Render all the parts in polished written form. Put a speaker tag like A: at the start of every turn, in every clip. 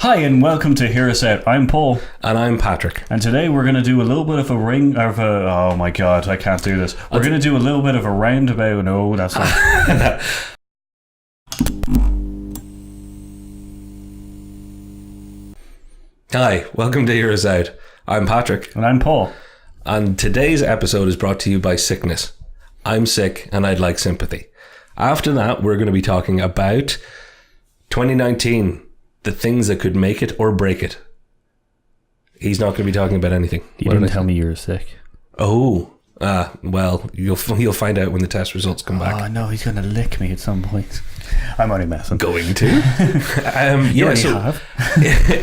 A: Hi and welcome to Hear Us Out. I'm Paul.
B: And I'm Patrick.
A: And today we're going to do a little bit of oh my god, I can't do this. We're going to do a little bit of a roundabout. No, that's not.
B: Hi, welcome to Hear Us Out. I'm Patrick.
A: And I'm Paul.
B: And today's episode is brought to you by sickness. I'm sick and I'd like sympathy. After that, we're going to be talking about 2019. The things that could make it or break it. He's not going to be talking about anything.
A: You didn't tell me you were sick.
B: Oh, well, you'll find out when the test results come back.
A: Oh no, he's going to lick me at some point. I'm only messing.
B: Going to?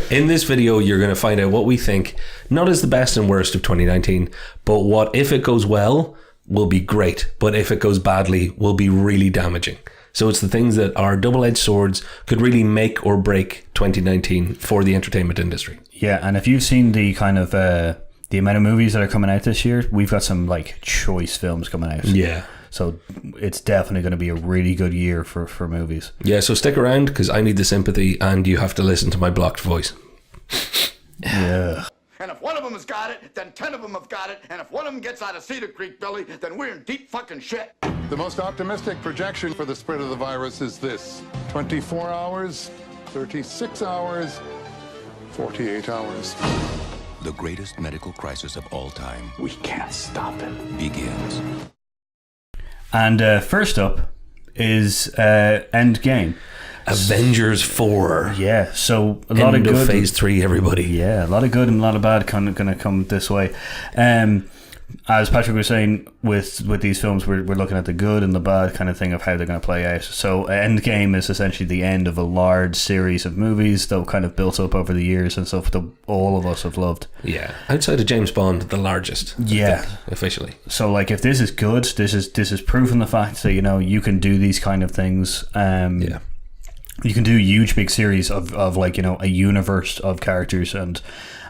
B: In this video, you're going to find out what we think, not as the best and worst of 2019, but what, if it goes well, will be great, but if it goes badly, will be really damaging. So it's the things that are double-edged swords, could really make or break 2019 for the entertainment industry.
A: Yeah, and if you've seen the kind of the amount of movies that are coming out this year, we've got some like choice films coming out.
B: Yeah.
A: So it's definitely going to be a really good year for movies.
B: Yeah, so stick around because I need the sympathy and you have to listen to my blocked voice.
A: Yeah.
C: And if one of them has got it, then 10 of them have got it. And if one of them gets out of Cedar Creek, Billy, then we're in deep fucking shit.
D: The most optimistic projection for the spread of the virus is this: 24 hours, 36 hours, 48 hours.
E: The greatest medical crisis of all time
C: We can't stop it.
E: begins.
A: And first up is Endgame.
B: Avengers 4.
A: Yeah, so a lot of
B: End
A: good.
B: of phase 3, everybody.
A: Yeah, a lot of good and a lot of bad going to come this way. As Patrick was saying, with these films, we're looking at the good and the bad kind of thing of how they're going to play out. So Endgame is essentially the end of a large series of movies that kind of built up over the years and stuff that all of us have loved.
B: Yeah, outside of James Bond, the largest.
A: Yeah,
B: I think, officially.
A: So like, if this is good, this is proven the fact that you can do these kind of things.
B: Yeah.
A: You can do huge big series of like, a universe of characters and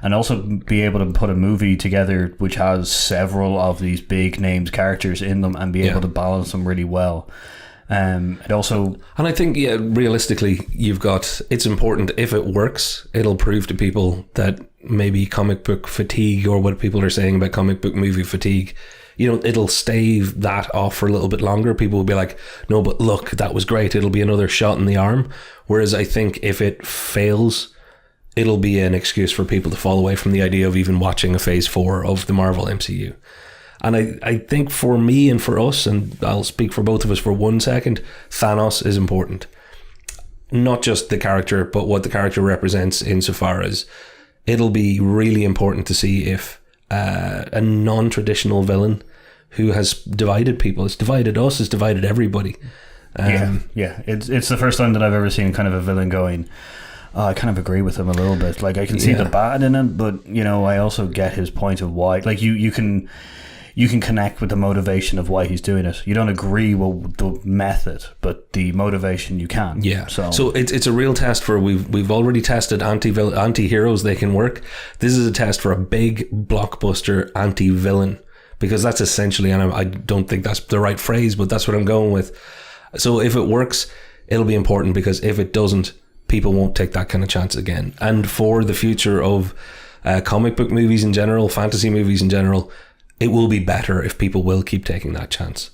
A: also be able to put a movie together which has several of these big named characters in them and be able to balance them really well. And I
B: think, realistically, it's important. If it works, it'll prove to people that maybe comic book fatigue, or what people are saying about comic book movie fatigue, it'll stave that off for a little bit longer. People will be like, no, but look, that was great. It'll be another shot in the arm. Whereas I think if it fails, it'll be an excuse for people to fall away from the idea of even watching a phase 4 of the Marvel MCU. And I think for me and for us, and I'll speak for both of us for 1 second, Thanos is important. Not just the character, but what the character represents, insofar as it'll be really important to see if a non-traditional villain who has divided people, has divided us, has divided everybody.
A: It's the first time that I've ever seen kind of a villain going, I kind of agree with him a little bit. Like, I can see the bad in it, but I also get his point of why. Like, you can connect with the motivation of why he's doing it. You don't agree with the method, but the motivation you can.
B: Yeah. So it's a real test for, we've already tested anti-heroes, they can work. This is a test for a big blockbuster anti-villain, because that's essentially, and I don't think that's the right phrase, but that's what I'm going with. So if it works, it'll be important, because if it doesn't, people won't take that kind of chance again. And for the future of comic book movies in general, fantasy movies in general, it will be better if people will keep taking that chance.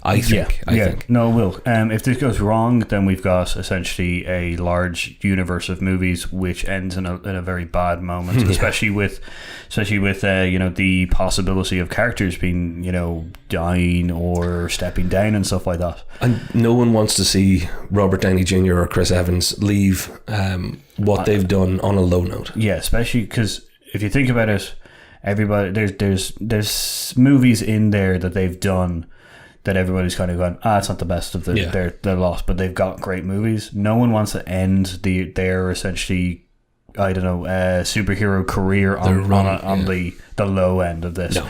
B: I think.
A: No, it will. If this goes wrong, then we've got essentially a large universe of movies which ends in a very bad moment, especially with the possibility of characters being dying or stepping down and stuff like that.
B: And no one wants to see Robert Downey Jr. or Chris Evans leave what they've done on a low note. Yeah,
A: especially because if you think about it, everybody there's movies in there that they've done that everybody's kind of going, it's not the best of their lost, but they've got great movies. No one wants to end their essentially, superhero career on the low end of this.
B: No.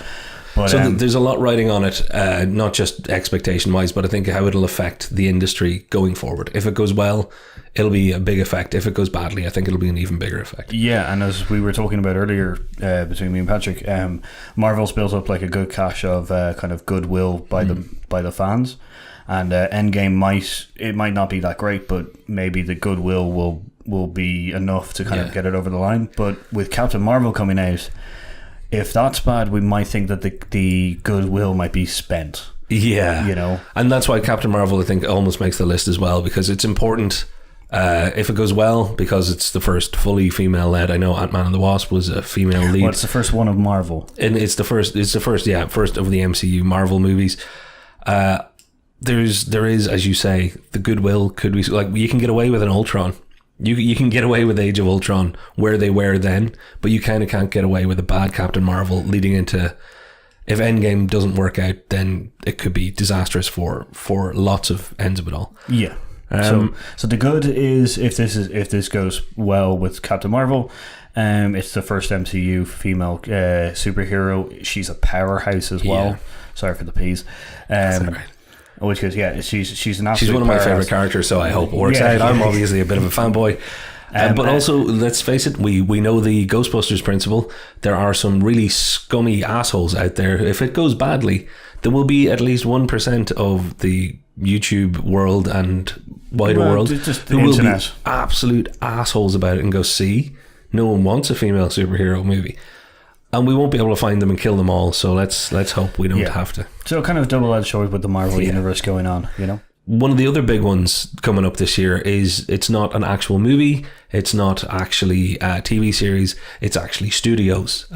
A: But,
B: so there's a lot riding on it, not just expectation wise, but I think how it'll affect the industry going forward. If it goes well, it'll be a big effect. If it goes badly, I think it'll be an even bigger effect.
A: Yeah, and as we were talking about earlier between me and Patrick, Marvel's built up like a good cache of kind of goodwill by the fans, and Endgame might not be that great, but maybe the goodwill will will be enough to kind of get it over the line. But with Captain Marvel coming out, if that's bad, we might think that the goodwill might be spent.
B: Yeah.
A: You know?
B: And that's why Captain Marvel, I think, almost makes the list as well, because it's important if it goes well, because it's the first fully female-led. I know Ant-Man and the Wasp was a female lead.
A: Well, it's the first one of Marvel.
B: And it's the first of the MCU Marvel movies. There is, as you say, the goodwill could be, like, you can get away with an Ultron. You can get away with Age of Ultron where they were then, but you kind of can't get away with a bad Captain Marvel leading into, if Endgame doesn't work out, then it could be disastrous for lots of ends of it all.
A: Yeah. So the good is if this goes well with Captain Marvel, it's the first MCU female superhero. She's a powerhouse as well.
B: Yeah.
A: Sorry for the P's.
B: That's all right.
A: Which is, she's an absolute
B: She's one of my
A: powerhouse.
B: favourite characters, so I hope it works out. I'm obviously a bit of a fanboy. But also, let's face it, we know the Ghostbusters principle. There are some really scummy assholes out there. If it goes badly, there will be at least 1% of the YouTube world and wider world who will be absolute assholes about it and go, see, no one wants a female superhero movie. And we won't be able to find them and kill them all, so let's hope we don't have to.
A: So kind of double-edged sword with the Marvel universe going on, you know?
B: One of the other big ones coming up this year is, it's not an actual movie, it's not actually a TV series, it's actually studios.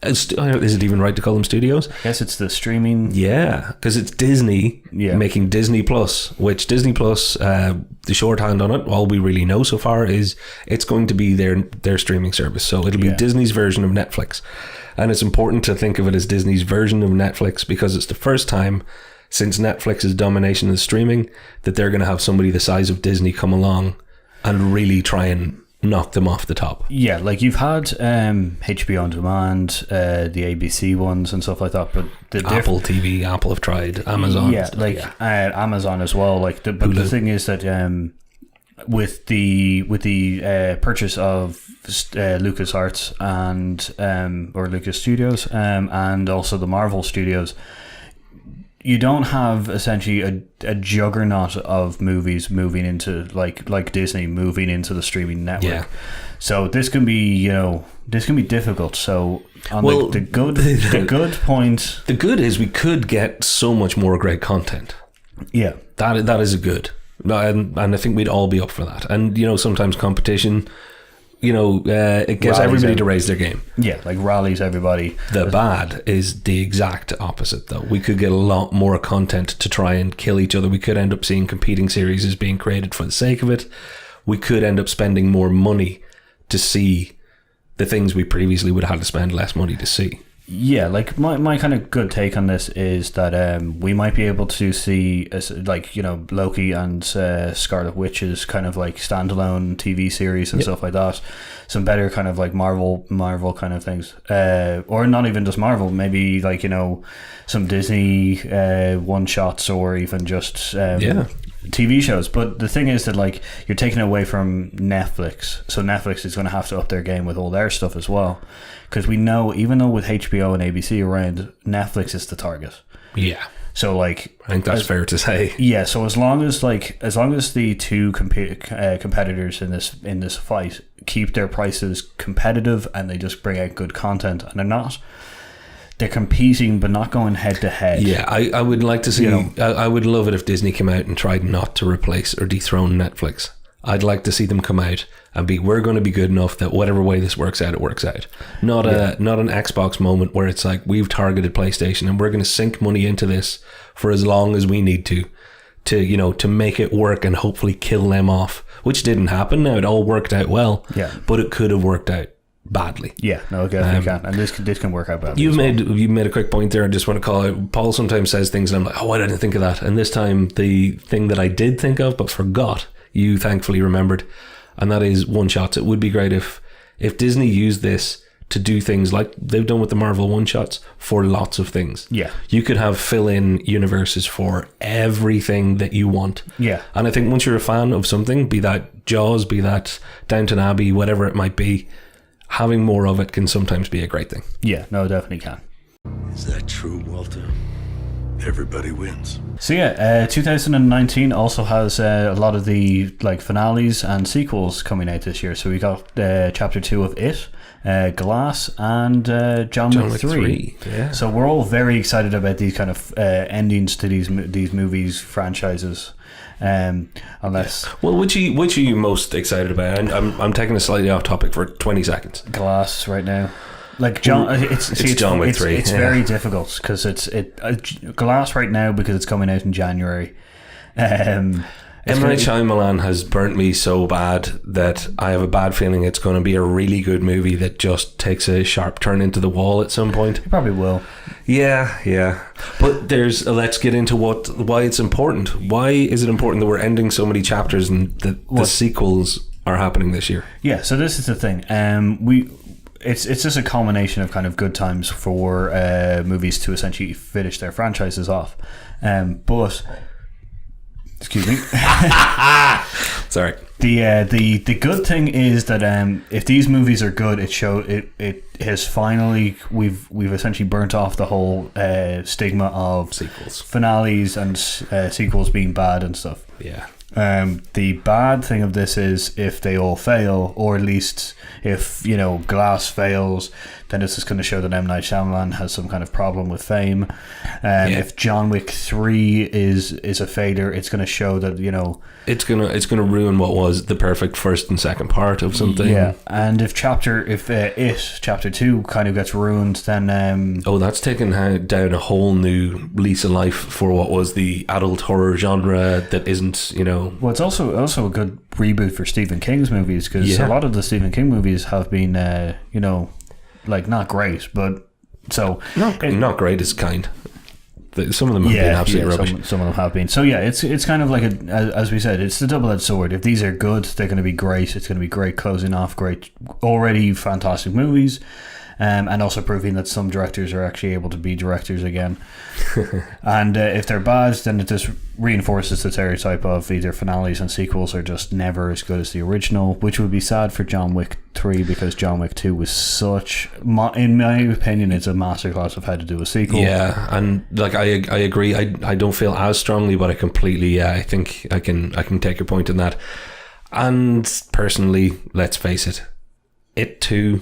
B: Is it even right to call them studios?
A: Yes, it's the streaming.
B: Yeah, because it's Disney making Disney Plus, which Disney Plus, the shorthand on it, all we really know so far is it's going to be their streaming service. So it'll be Disney's version of Netflix. And it's important to think of it as Disney's version of Netflix because it's the first time since Netflix's domination of streaming that they're going to have somebody the size of Disney come along and really try and knock them off the top.
A: Yeah, like you've had HBO On Demand, the ABC ones and stuff like that, but the
B: Apple TV, Apple have tried, Amazon.
A: Yeah, Amazon as well. Like, but the thing is that with the purchase of LucasArts and or Lucas Studios and also the Marvel Studios, you don't have essentially a juggernaut of movies moving into like Disney moving into the streaming network.
B: Yeah.
A: So this can be difficult. So the good point.
B: The good is we could get so much more great content.
A: Yeah.
B: That is a good. And I think we'd all be up for that. And sometimes competition, it gets everybody to raise their game.
A: Yeah, like rallies everybody.
B: The bad is the exact opposite, though. We could get a lot more content to try and kill each other. We could end up seeing competing series as being created for the sake of it. We could end up spending more money to see the things we previously would have had to spend less money to see.
A: Yeah, like my kind of good take on this is that we might be able to see Loki and Scarlet Witch's kind of like standalone TV series and stuff like that. Some better kind of like Marvel kind of things, or not even just Marvel. Maybe like some Disney one shots or even just TV shows. But the thing is that like you're taking away from Netflix, so Netflix is going to have to up their game with all their stuff as well. Because we know, even though with HBO and ABC around, Netflix is the target.
B: Yeah.
A: So like,
B: I think that's fair to say.
A: Yeah. So as long as the two competitors in this fight keep their prices competitive and they just bring out good content, and they're competing but not going head to head.
B: Yeah, I would like to see. I would love it if Disney came out and tried not to replace or dethrone Netflix. I'd like to see them come out and we're going to be good enough that whatever way this works out, it works out. Not an Xbox moment where it's like we've targeted PlayStation and we're going to sink money into this for as long as we need to make it work and hopefully kill them off, which didn't happen. Now it all worked out well, but it could have worked out badly.
A: Yeah, no, it definitely can, and this can work out badly.
B: You made a quick point there. I just want to call out. Paul sometimes says things, and I'm like, why didn't I think of that? And this time, the thing that I did think of but forgot, you thankfully remembered, and that is one shots. It would be great if Disney used this to do things like they've done with the Marvel one shots for lots of things.
A: Yeah,
B: you could have fill-in universes for everything that you want.
A: Yeah,
B: and I think once you're a fan of something, be that Jaws, be that Downton Abbey, whatever it might be, having more of it can sometimes be a great thing.
A: Yeah, no, it definitely can.
F: Is that true, Walter? everybody wins.
A: So yeah, 2019 also has a lot of the like finales and sequels coming out this year. So we got Chapter 2 of It, Glass, and John Wick 3.
B: Yeah.
A: So we're all very excited about these kind of endings to these movies franchises. Unless
B: well, which are you most excited about? And I'm taking a slightly off topic for 20 seconds.
A: Glass right now. Like John, it's
B: John Wick 3.
A: It's very difficult because it's Glass right now because it's coming out in January.
B: M. Night Shyamalan has burnt me so bad that I have a bad feeling it's going to be a really good movie that just takes a sharp turn into the wall at some point.
A: It probably will.
B: Yeah. But let's get into why it's important. Why is it important that we're ending so many chapters and that the sequels are happening this year?
A: Yeah. So this is the thing. It's just a culmination of kind of good times for movies to essentially finish their franchises off. But excuse me.
B: Sorry.
A: The good thing is that if these movies are good, it has finally we've essentially burnt off the whole stigma of
B: sequels,
A: finales, and sequels being bad and stuff.
B: Yeah.
A: The bad thing of this is if they all fail, or at least if Glass fails, then this is going to show that M. Night Shyamalan has some kind of problem with fame. If John Wick 3 is a failure, it's going to show that
B: it's gonna ruin what was the perfect first and second part of something.
A: Yeah, and if Chapter 2 kind of gets ruined, then
B: that's taken down a whole new lease of life for what was the adult horror genre that isn't
A: Well, it's also a good reboot for Stephen King's movies because a lot of the Stephen King movies have been like not great, but
B: not great is kind. Some of them have been absolutely rubbish.
A: Some of them have been. So yeah, it's kind of like as we said, it's the double-edged sword. If these are good, they're going to be great. It's going to be great closing off, great, already fantastic movies, and also proving that some directors are actually able to be directors again. And if they're bad, then it just reinforces the stereotype of either finales and sequels are just never as good as the original, which would be sad for John Wick 3 because John Wick 2 was such, in my opinion, it's a masterclass of how to do a sequel.
B: Yeah, and like I agree. I don't feel as strongly, but I completely. I think I can take your point in that. And personally, let's face it, It 2,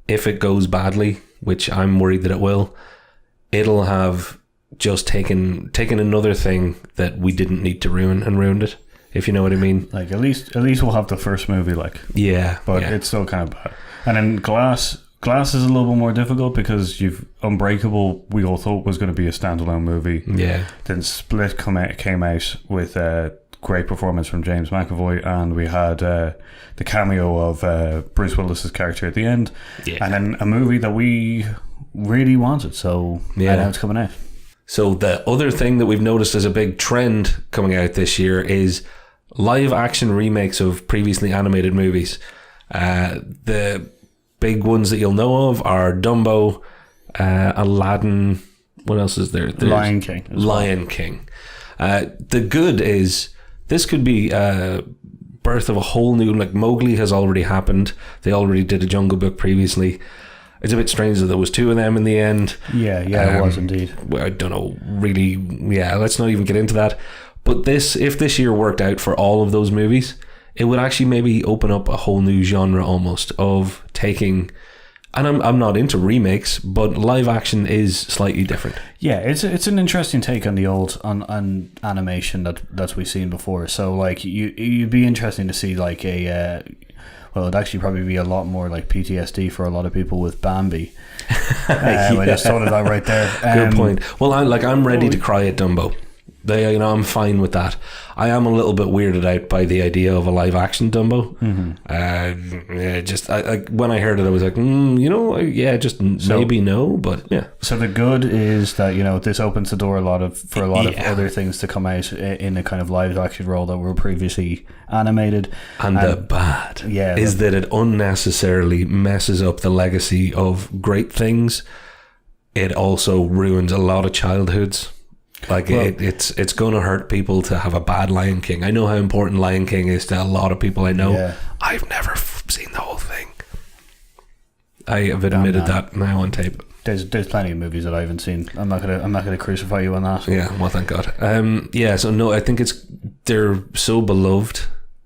B: if it goes badly, which I'm worried that it will, it'll have just taken another thing that we didn't need to ruin and ruined it, if you know what I mean.
A: Like at least we'll have the first movie, like.
B: Yeah.
A: But it's still kind of bad. And then Glass is a little bit more difficult because you've Unbreakable, we all thought was going to be a standalone movie.
B: Yeah.
A: Then Split came out with a great performance from James McAvoy, and we had the cameo of Bruce Willis's character at the end. Yeah. And then a movie that we really wanted, so now it's coming out.
B: So the other thing that we've noticed as a big trend coming out this year is live action remakes of previously animated movies. The big ones that you'll know of are Dumbo, Aladdin. What else is there? There's
A: Lion King.
B: Lion King. The good is this could be birth of a whole new, like Mowgli has already happened. They already did a Jungle Book previously. It's a bit strange that there was two of them in the end.
A: Yeah, it was indeed.
B: I don't know, really. Yeah, let's not even get into that. But if this year worked out for all of those movies, it would actually maybe open up a whole new genre almost of taking. And I'm not into remakes, but live action is slightly different.
A: Yeah, it's an interesting take on the old on animation that we've seen before. So like you'd be interesting to see like a. Well, it'd actually probably be a lot more like PTSD for a lot of people with Bambi. I just thought of that right there.
B: Good point. Well, I'm ready to cry at Dumbo. I'm fine with that. I am a little bit weirded out by the idea of a live action Dumbo. Mm-hmm. When I heard it, I was like, maybe no, but yeah.
A: So the good is that this opens the door for a lot of other things to come out in a kind of live action role that were previously animated.
B: And the bad is that it unnecessarily messes up the legacy of great things. It also ruins a lot of childhoods. It's going to hurt people to have a bad Lion King. I know how important Lion King is to a lot of people I know. Yeah. I've never seen the whole thing. I have admitted that now on tape.
A: there's plenty of movies that I haven't seen. I'm not gonna crucify you on that.
B: Yeah, well, thank God. So no, I think they're so beloved.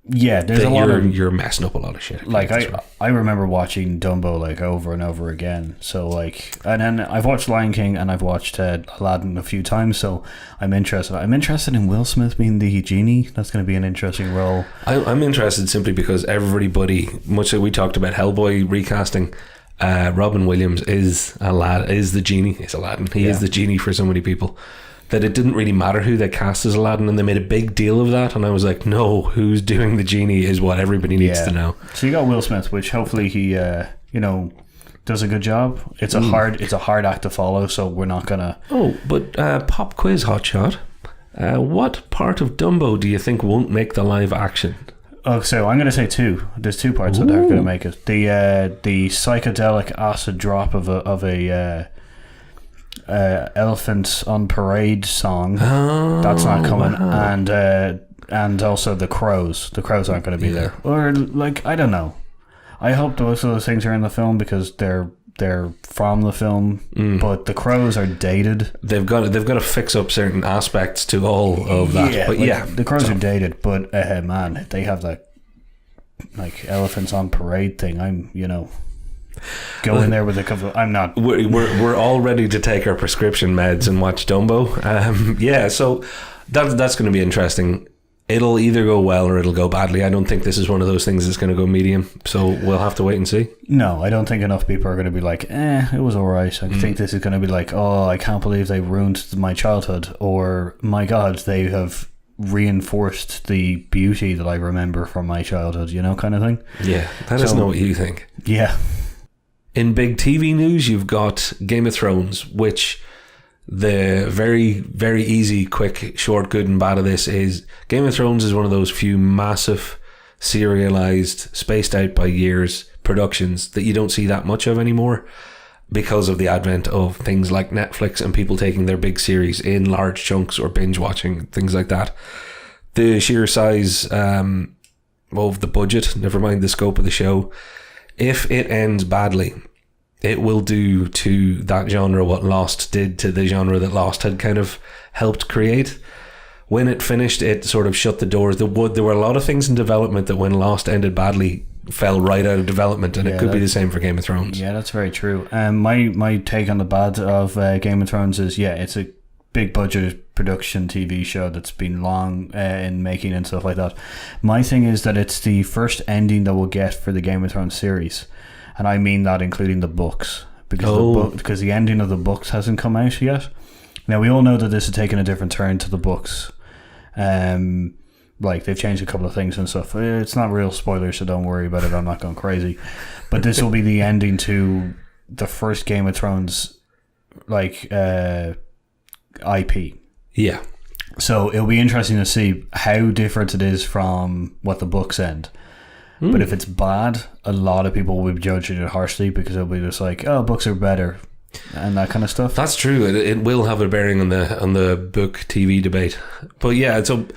A: Yeah, there's a lot of
B: you're messing up a lot of shit.
A: Like I remember watching Dumbo like over and over again. So like, and then I've watched Lion King and I've watched Aladdin a few times. So I'm interested. I'm interested in Will Smith being the genie. That's going to be an interesting role.
B: I'm interested simply because everybody, much like we talked about Hellboy recasting, Robin Williams is the genie. He's Aladdin. He is the genie for so many people. That it didn't really matter who they cast as Aladdin, and they made a big deal of that, and I was like, no, who's doing the genie is what everybody needs to know.
A: So you got Will Smith, which hopefully he does a good job. It's a hard act to follow, so we're not gonna
B: but pop quiz hotshot, what part of Dumbo do you think won't make the live action?
A: Oh, so I'm going to say two. There's two parts that are going to make it. The psychedelic acid drop of a Elephants on Parade song. That's not coming. Wow. And also the crows. The crows aren't going to be there. Or like, I don't know. I hope most of those things are in the film because they're from the film. But the crows are dated.
B: They've got to fix up certain aspects to all of that.
A: Yeah,
B: but
A: the crows are dated. But man, they have that like Elephants on Parade thing. I'm go in there with a couple. I'm not.
B: We're all ready to take our prescription meds and watch Dumbo. So that's going to be interesting. It'll either go well or it'll go badly. I don't think this is one of those things that's going to go medium. So we'll have to wait and see.
A: No, I don't think enough people are going to be like, it was alright. I think this is going to be like, oh, I can't believe they ruined my childhood, or my God, they have reinforced the beauty that I remember from my childhood. Kind of thing.
B: Yeah, that is not what you think.
A: Yeah.
B: In big TV news, you've got Game of Thrones, which the very, very easy, quick, short, good and bad of this is Game of Thrones is one of those few massive, serialized, spaced out by years productions that you don't see that much of anymore because of the advent of things like Netflix and people taking their big series in large chunks or binge watching, things like that. The sheer size of the budget, never mind the scope of the show, if it ends badly, it will do to that genre what Lost did to the genre that Lost had kind of helped create. When it finished, it sort of shut the doors. There were a lot of things in development that when Lost ended badly fell right out of development, and it could be the same for Game of Thrones. Yeah,
A: that's very true. My take on the bad of Game of Thrones is, it's a big budget production TV show that's been long in making and stuff like that. My thing is that it's the first ending that we'll get for the Game of Thrones series, and I mean that including the books, because the ending of the books hasn't come out yet. Now we all know that this has taken a different turn to the books. Like they've changed a couple of things and stuff. It's not real spoilers, so don't worry about it. I'm not going crazy. But this will be the ending to the first Game of Thrones IP.
B: Yeah.
A: So it'll be interesting to see how different it is from what the books end. But if it's bad, a lot of people will be judging it harshly because it'll be just like, oh, books are better and that kind of stuff.
B: That's true. It will have a bearing on the book TV debate. But yeah, so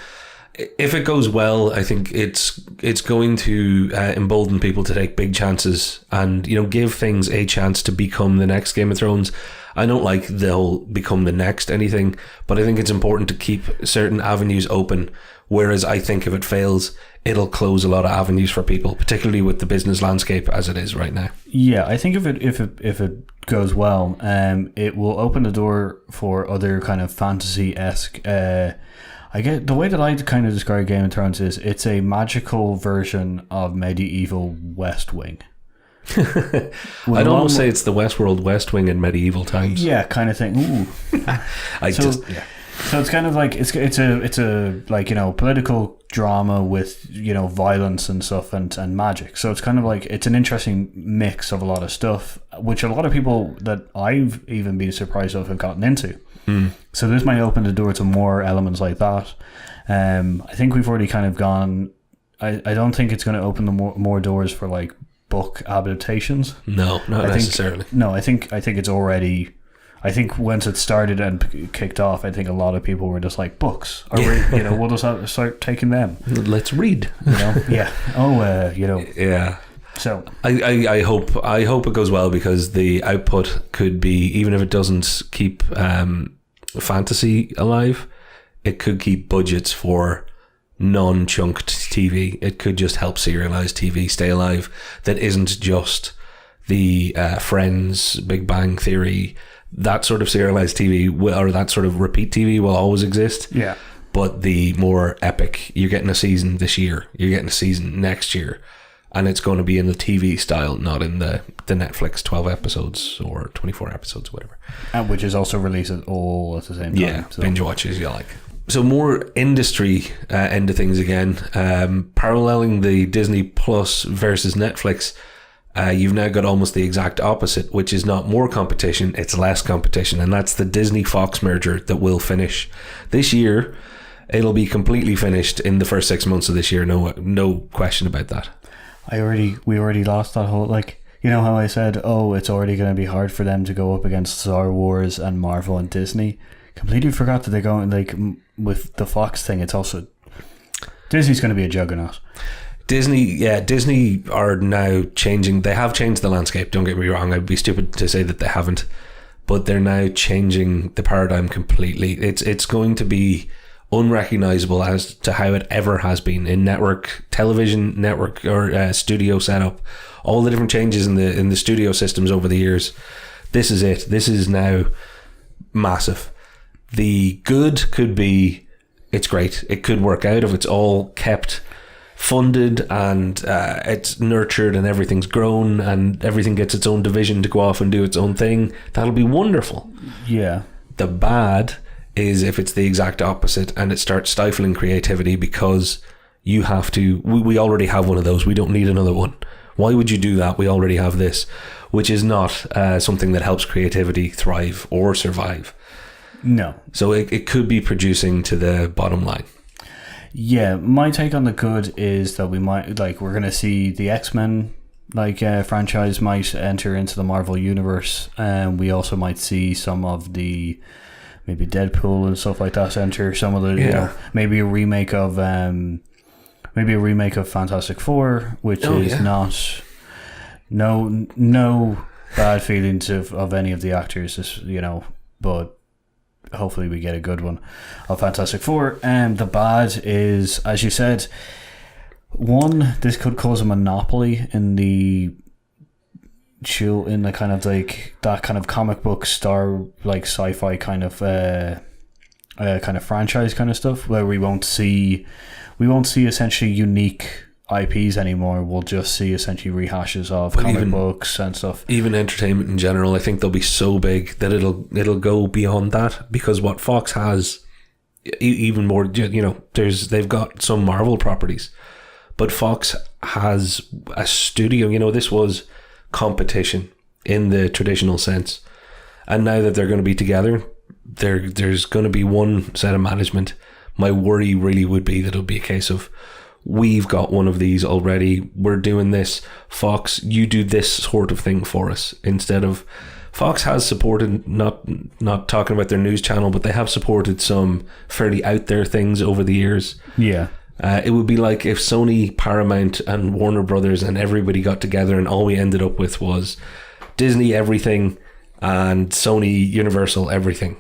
B: if it goes well, I think it's going to embolden people to take big chances and give things a chance to become the next Game of Thrones. I don't like the whole become the next anything, but I think it's important to keep certain avenues open. Whereas I think if it fails, it'll close a lot of avenues for people, particularly with the business landscape as it is right now. Yeah,
A: I think if it goes well, it will open the door for other kind of fantasy-esque. I get the way that I kind of describe Game of Thrones is it's a magical version of medieval West Wing.
B: I'd almost say it's the Westworld West Wing in medieval times.
A: Yeah, kind of thing. Ooh. So it's kind of like it's a like political drama with violence and stuff and magic. So it's kind of like it's an interesting mix of a lot of stuff, which a lot of people that I've even been surprised of have gotten into. So this might open the door to more elements like that. I think we've already kind of gone. I don't think it's going to open the more doors for like book adaptations.
B: No, not necessarily.
A: I think it's already. I think once it started and kicked off, I think a lot of people were just like, books. We'll just start taking them.
B: Let's read.
A: Yeah. Oh,
B: Yeah.
A: So
B: I hope it goes well, because the output could be, even if it doesn't keep fantasy alive, it could keep budgets for non-chunked TV. It could just help serialized TV stay alive. That isn't just the Friends, Big Bang Theory, that sort of serialized TV or that sort of repeat TV will always exist.
A: Yeah.
B: But the more epic, you're getting a season this year, you're getting a season next year, and it's going to be in the TV style, not in the Netflix 12 episodes or 24 episodes, whatever.
A: And which is also released all at the same time.
B: Yeah, so binge watches you like. So more industry end of things again. Paralleling the Disney Plus versus Netflix, you've now got almost the exact opposite, which is not more competition, it's less competition. And that's the Disney-Fox merger that will finish this year. It'll be completely finished in the first 6 months of this year. No question about that.
A: We already lost that whole, like, you know how I said, it's already going to be hard for them to go up against Star Wars and Marvel and Disney. Completely forgot that they're going, like, with the Fox thing, it's also, Disney's going to be a juggernaut. Disney are now changing. They have changed the landscape, don't get me wrong. I'd be stupid to say that they haven't, but they're now changing the paradigm completely. It's going to be unrecognizable as to how it ever has been in network television, network or studio setup, all the different changes in the studio systems over the years. This is it. This is now massive. The good could be, it's great. It could work out if it's all kept funded and it's nurtured and everything's grown and everything gets its own division to go off and do its own thing. That'll be wonderful. Yeah.
B: The bad is if it's the exact opposite and it starts stifling creativity, because you have to, we already have one of those. We don't need another one. Why would you do that? We already have this, which is not something that helps creativity thrive or survive.
A: No. So
B: it could be producing to the bottom line.
A: Yeah, my take on the good is that we're going to see the X-Men franchise might enter into the Marvel universe, and we also might see some of the maybe Deadpool and stuff like that enter. Some of the maybe a remake of Fantastic Four, which is not no bad feelings of any of the actors, but hopefully we get a good one of Fantastic Four. And the bad is, as you said, one, this could cause a monopoly in the kind of like that kind of comic book star, like sci-fi kind of franchise kind of stuff, where we won't see essentially unique IPs anymore. We'll just see essentially rehashes of comic books and stuff. Even
B: entertainment in general, I think they'll be so big that it'll go beyond that, because what Fox has, even more, they've got some Marvel properties, but Fox has a studio. This was competition in the traditional sense, and now that they're going to be together, there's going to be one set of management. My worry really would be that it'll be a case of, we've got one of these already, we're doing this, Fox, you do this sort of thing for us, instead of, Fox has supported, not talking about their news channel, but they have supported some fairly out there things over the years.
A: Yeah.
B: It would be like if Sony, Paramount and Warner Brothers and everybody got together and all we ended up with was Disney everything and Sony Universal everything.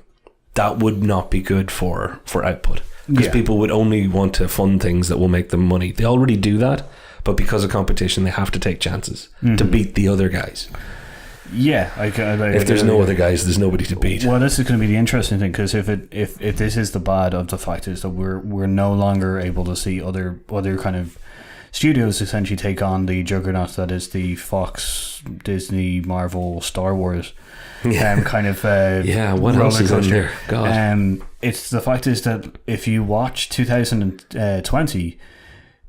B: That would not be good for output, because people would only want to fund things that will make them money. They already do that, but because of competition they have to take chances to beat the other guys.
A: Yeah,
B: if there's no other guys, there's nobody to beat.
A: Well, this is going to be the interesting thing, because if this is the bad of the fact is that we're no longer able to see other kind of studios essentially take on the juggernaut that is the Fox, Disney, Marvel, Star Wars kind of
B: what else is in there? God.
A: It's the fact is that if you watch 2020,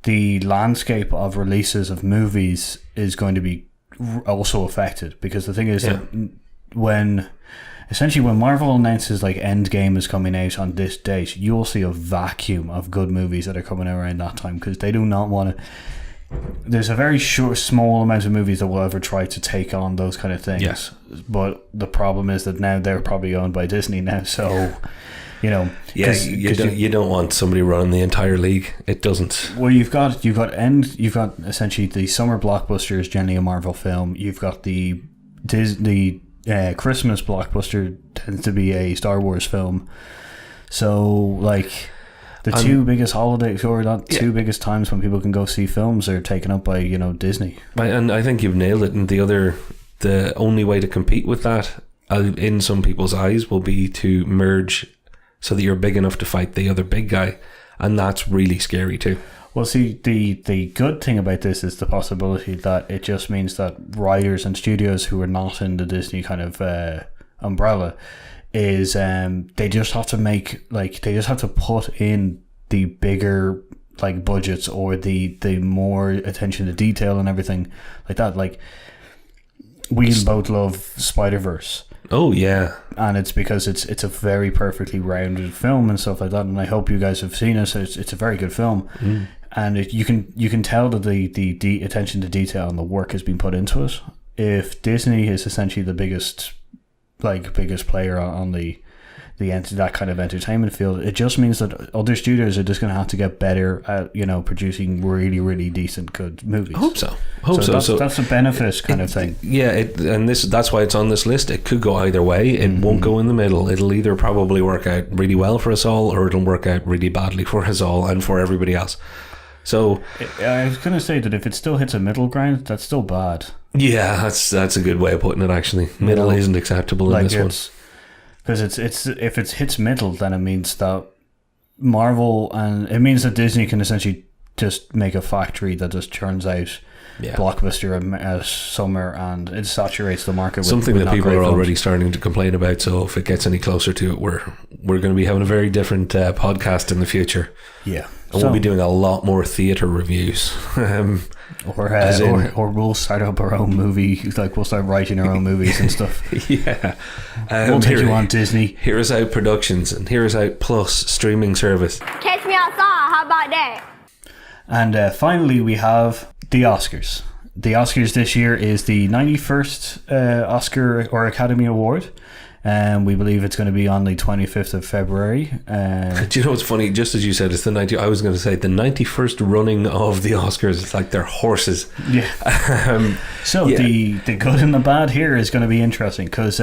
A: the landscape of releases of movies is going to be also affected, because the thing is that when Marvel announces like Endgame is coming out on this date, you'll see a vacuum of good movies that are coming out around that time, because they do not want to. There's a very small amount of movies that will ever try to take on those kind of things.
B: Yes.
A: But the problem is that now they're probably owned by Disney now, so You know,
B: Yeah, you don't want somebody running the entire league. It doesn't.
A: Well, you've got essentially the summer blockbusters, generally a Marvel film. You've got the Disney Christmas blockbuster tends to be a Star Wars film. So like the two biggest holidays, or not two biggest times when people can go see films, are taken up by Disney.
B: And I think you've nailed it. And the only way to compete with that, in some people's eyes, will be to merge so that you're big enough to fight the other big guy, and that's really scary too.
A: Well, see, the good thing about this is the possibility that it just means that writers and studios who are not in the Disney kind of umbrella is they just have to put in the bigger like budgets, or the more attention to detail and everything like that. Like, we both love Spider-Verse.
B: Oh yeah,
A: and it's because it's a very perfectly rounded film and stuff like that. And I hope you guys have seen it. It's a very good film, and you can tell that the attention to detail and the work has been put into it. If Disney is essentially the biggest player on that kind of entertainment field, it just means that other studios are just going to have to get better at producing really, really decent, good movies.
B: I hope so.
A: So that's a benefit kind of thing.
B: Yeah, that's why it's on this list. It could go either way. It won't go in the middle. It'll either probably work out really well for us all, or it'll work out really badly for us all and for everybody else. So
A: I was going to say that if it still hits a middle ground, that's still bad.
B: Yeah, that's a good way of putting it. Actually, middle isn't acceptable in this one.
A: Because if it hits middle, then it means that Marvel, and it means that Disney can essentially just make a factory that just churns out blockbuster summer, and it saturates the market.
B: Something
A: with
B: that people are
A: films.
B: already starting to complain about. So if it gets any closer to it, we're going to be having a very different podcast in the future.
A: Yeah,
B: and we'll be doing a lot more theatre reviews.
A: Or we'll start up our own movie. Like, we'll start writing our own movies and stuff.
B: Yeah.
A: We'll take you on Disney.
B: Here's Out Productions and Here's Out Plus streaming service.
F: Catch me outside. How about that?
A: And finally, we have the Oscars. The Oscars this year is the 91st Oscar or Academy Award. We believe it's going to be on the 25th of February.
B: Do you know what's funny? Just as you said, it's I was going to say the 91st running of the Oscars. It's like they're horses.
A: Yeah. The good and the bad here is going to be interesting, because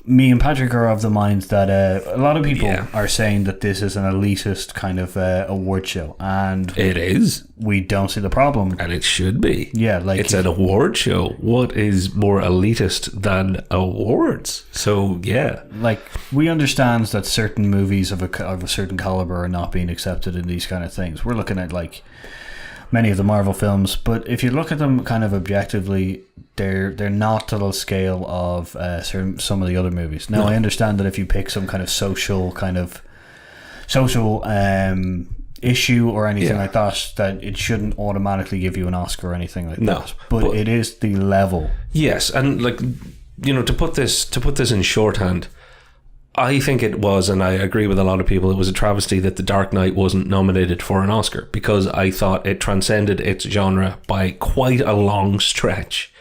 A: me and Patrick are of the mind that a lot of people are saying that this is an elitist kind of award show, and
B: it is.
A: We don't see the problem,
B: and it should be.
A: Yeah, like,
B: it's an award show. What is more elitist than awards? So yeah,
A: like, we understand that certain movies of a certain caliber are not being accepted in these kind of things. We're looking at like many of the Marvel films, but if you look at them kind of objectively, they're not to the scale of some of the other movies. Now, I understand that if you pick some kind of social issue or anything like that it shouldn't automatically give you an Oscar or anything like that. But it is the level.
B: Yes, and like, to put this in shorthand, I think it was, and I agree with a lot of people, it was a travesty that The Dark Knight wasn't nominated for an Oscar, because I thought it transcended its genre by quite a long stretch.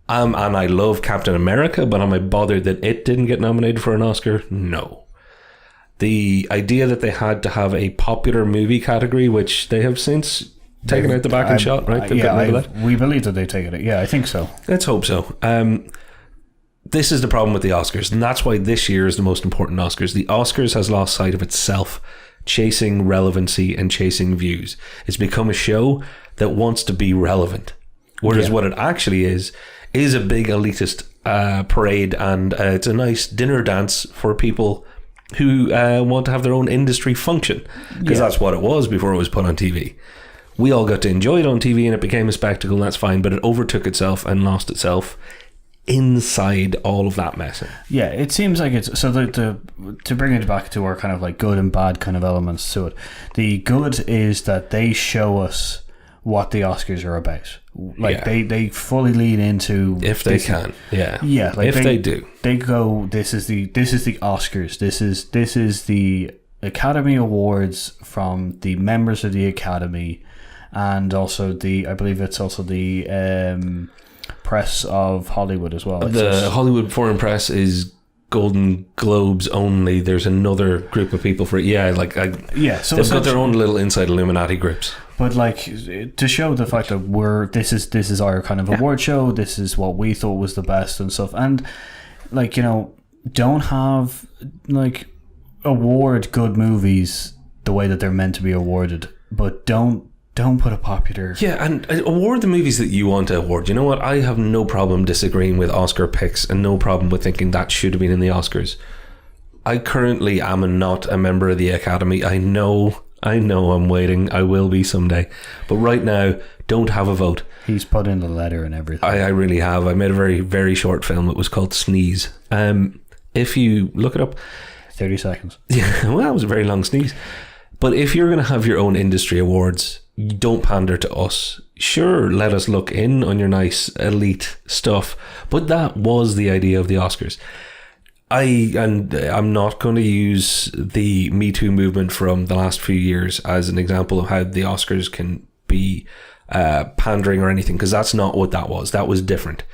B: And I love Captain America, but am I bothered that it didn't get nominated for an Oscar? No. The idea that they had to have a popular movie category, which they have since taken out the back and shot, right?
A: We believe that they've taken it. Yeah, I think so.
B: Let's hope so. This is the problem with the Oscars, and that's why this year is the most important Oscars. The Oscars has lost sight of itself, chasing relevancy and chasing views. It's become a show that wants to be relevant, whereas what it actually is a big elitist parade, and it's a nice dinner dance for people who want to have their own industry function, because that's what it was before it was put on TV. We all got to enjoy it on TV, and it became a spectacle, and that's fine, but it overtook itself and lost itself inside all of that mess.
A: Yeah, it seems like it's so. To bring it back to our kind of like good and bad kind of elements to it, the good is that they show us what the Oscars are about. Like, they fully lean into,
B: if they can.
A: Like
B: if they do,
A: they go, this is the Oscars. This is the Academy Awards from the members of the Academy, and also I believe it's also the press of Hollywood as well.
B: The Hollywood Foreign Press is Golden Globes only. There's another group of people for it. Yeah,
A: So
B: they've got their own little inside Illuminati groups.
A: But to show the fact that this is our kind of award show. This is what we thought was the best and stuff. And don't have award good movies the way that they're meant to be awarded, but don't put a popular...
B: Yeah, and award the movies that you want to award. You know what? I have no problem disagreeing with Oscar picks and no problem with thinking that should have been in the Oscars. I currently am not a member of the Academy. I know I'm waiting. I will be someday. But right now, don't have a vote.
A: He's put in the letter and everything.
B: I really have. I made a very, very short film. It was called Sneeze. If you look it up...
A: 30 seconds.
B: Yeah, well, that was a very long sneeze. But if you're going to have your own industry awards, you don't pander to us. Sure, let us look in on your nice elite stuff. But that was the idea of the Oscars. I'm not going to use the Me Too movement from the last few years as an example of how the Oscars can be pandering or anything, because that's not what that was. That was different.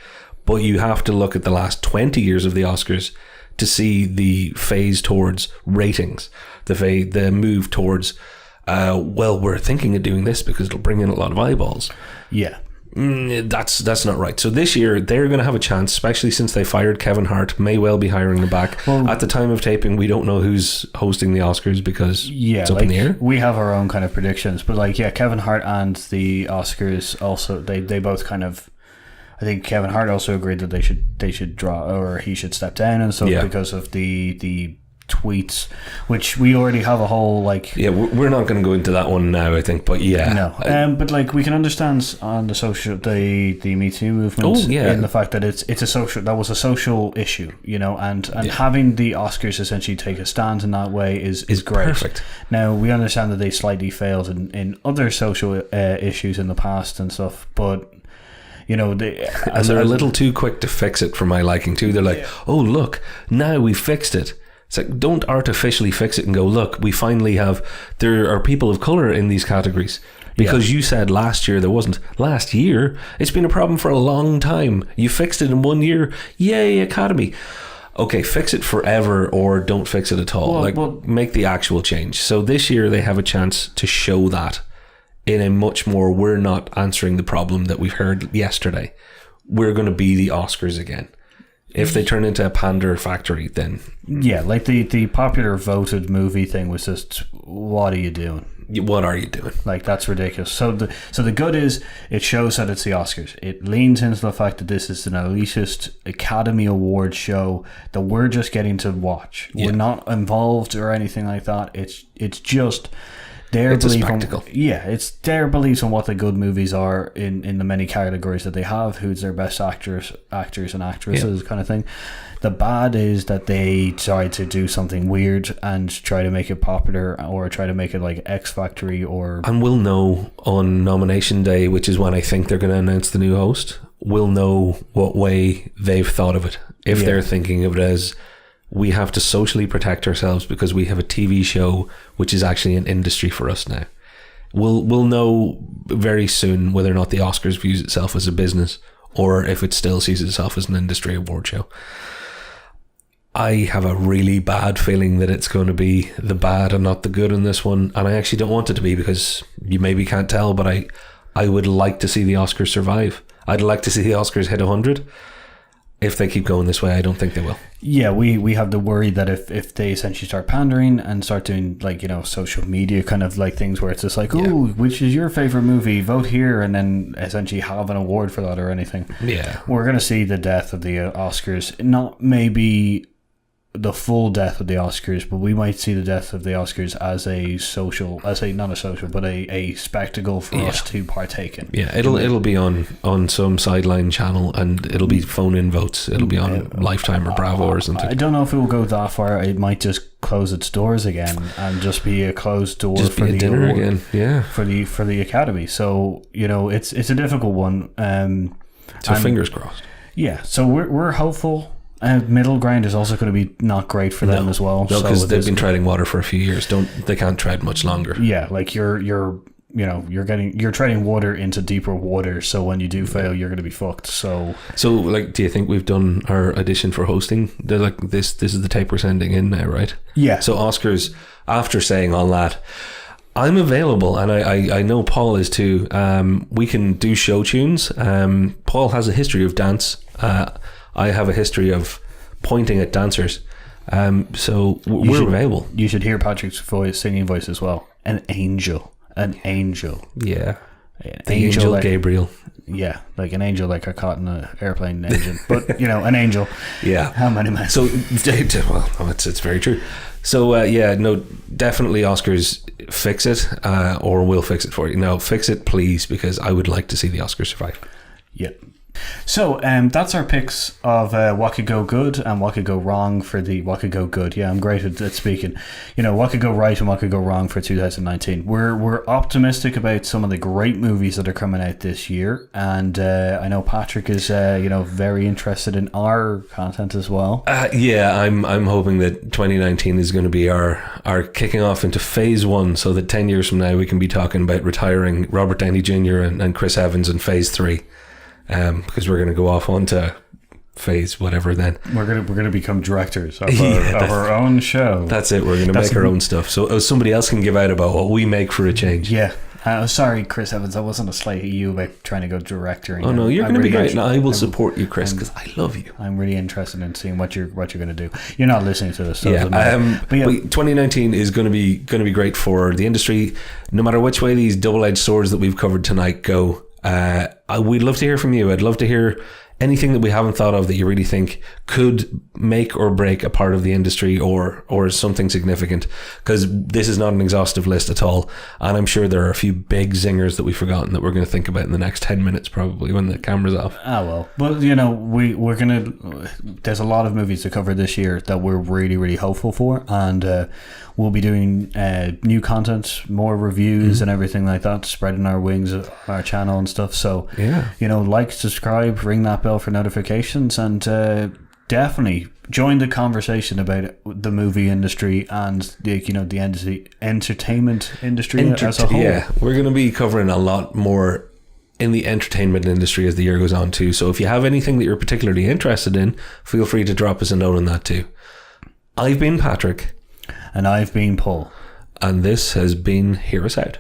B: But you have to look at the last 20 years of the Oscars to see the phase towards ratings, the move towards, we're thinking of doing this because it'll bring in a lot of eyeballs.
A: Yeah.
B: That's not right. So this year they're going to have a chance, especially since they fired Kevin Hart, may well be hiring them back. Well, at the time of taping, we don't know who's hosting the Oscars because it's up in the air.
A: We have our own kind of predictions, but Kevin Hart and the Oscars also, they both kind of... I think Kevin Hart also agreed that they should draw, or he should step down and stuff because of the tweets, which we already have a whole
B: we're not going to go into that one now, I think, but
A: but we can understand on the social the Me Too movement in the fact that it's a social, that was a social issue, and having the Oscars essentially take a stand in that way is great.
B: Perfect.
A: Now we understand that they slightly failed in other social issues in the past and stuff, but
B: they're a little too quick to fix it for my liking too. They're like, oh look, now we fixed it. It's like, don't artificially fix it and go, look, we finally there are people of colour in these categories. Because you said last year there wasn't. Last year, it's been a problem for a long time. You fixed it in 1 year. Yay, Academy. Okay, fix it forever or don't fix it at all. Make the actual change. So this year they have a chance to show that in a much more, we're not answering the problem that we've heard yesterday. We're going to be the Oscars again. If they turn into a pander factory, then...
A: Yeah, the popular voted movie thing was just, what are you doing?
B: What are you doing?
A: That's ridiculous. So the good is, it shows that it's the Oscars. It leans into the fact that this is an elitist Academy Award show that we're just getting to watch. Yeah. We're not involved or anything like that. It's just... It's a spectacle. It's their beliefs on what the good movies are in the many categories that they have, who's their best actors and actresses kind of thing. The bad is that they try to do something weird and try to make it popular or try to make it like X Factory or...
B: And we'll know on nomination day, which is when I think they're going to announce the new host, we'll know what way they've thought of it. If they're thinking of it as... we have to socially protect ourselves because we have a TV show which is actually an industry for us now. We'll know very soon whether or not the Oscars views itself as a business or if it still sees itself as an industry award show. I have a really bad feeling that it's going to be the bad and not the good in this one, and I actually don't want it to be because you maybe can't tell, but I would like to see the Oscars survive. I'd like to see the Oscars hit 100. If they keep going this way, I don't think they will.
A: Yeah, we have the worry that if they essentially start pandering and start doing social media kind of things where it's just which is your favorite movie, vote here, and then essentially have an award for that or anything. Yeah, we're going to see the death of the Oscars. Not maybe the full death of the Oscars, but we might see the death of the Oscars as a spectacle for us to partake in.
B: Yeah, it'll be on some sideline channel and it'll be phone-in votes. It'll be on Lifetime or Bravo or something.
A: I don't know if it will go that far. It might just close its doors again and just be a closed door
B: just
A: for
B: the
A: dinner
B: award, again. Yeah,
A: for the Academy. So it's a difficult one.
B: So fingers crossed.
A: Yeah, so we're hopeful. Middle ground is also going to be not great for them as well.
B: No, because they've been treading water for a few years. They can't tread much longer.
A: Yeah, your you're treading water into deeper water. So when you do fail, you're going to be fucked. So
B: like, do you think we've done our audition for hosting? They're like, this is the tape we're sending in now, right?
A: Yeah.
B: So Oscars, after saying all that, I'm available, and I know Paul is too. We can do show tunes. Paul has a history of dance. I have a history of pointing at dancers. So we're available.
A: You should hear Patrick's singing voice as well. An angel.
B: Yeah.
A: An
B: the angel
A: like,
B: Gabriel.
A: Yeah, like an angel, like I caught in an airplane engine. But, an angel.
B: Yeah.
A: How many men?
B: So, well, it's very true. So, definitely Oscars, fix it, or we'll fix it for you. No, fix it, please, because I would like to see the Oscars survive.
A: Yep. So that's our picks of what could go good and what could go wrong for the what could go good. Yeah, I'm great at speaking. What could go right and what could go wrong for 2019. We're optimistic about some of the great movies that are coming out this year, and I know Patrick is very interested in our content as well.
B: I'm hoping that 2019 is going to be our kicking off into phase 1, so that 10 years from now we can be talking about retiring Robert Downey Jr. and Chris Evans in phase 3. Because we're going to go off onto phase whatever then.
A: We're gonna become directors of our own show.
B: That's it. We're going to make our own stuff. So somebody else can give out about what we make for a change.
A: Yeah. Sorry, Chris Evans. I wasn't a slight at you about trying to go director.
B: Oh no, you're going to be great. And I will support you, Chris, because I love you.
A: I'm really interested in seeing what you're going to do. You're not listening to this. So
B: but 2019 is going to be great for the industry. No matter which way these double-edged swords that we've covered tonight go. We'd love to hear from you. I'd love to hear anything that we haven't thought of that you really think could make or break a part of the industry or something significant, because this is not an exhaustive list at all, and I'm sure there are a few big zingers that we've forgotten that we're going to think about in the next 10 minutes probably when the camera's off.
A: We're gonna there's a lot of movies to cover this year that we're really, really hopeful for, and we'll be doing new content, more reviews and everything like that, spreading our wings of our channel and stuff. So like, subscribe, ring that bell for notifications, and definitely join the conversation about the movie industry and the entertainment industry as a whole.
B: Yeah, we're going to be covering a lot more in the entertainment industry as the year goes on too. So if you have anything that you're particularly interested in, feel free to drop us a note on that too. I've been Patrick.
A: And I've been Paul.
B: And this has been Hear Us Out.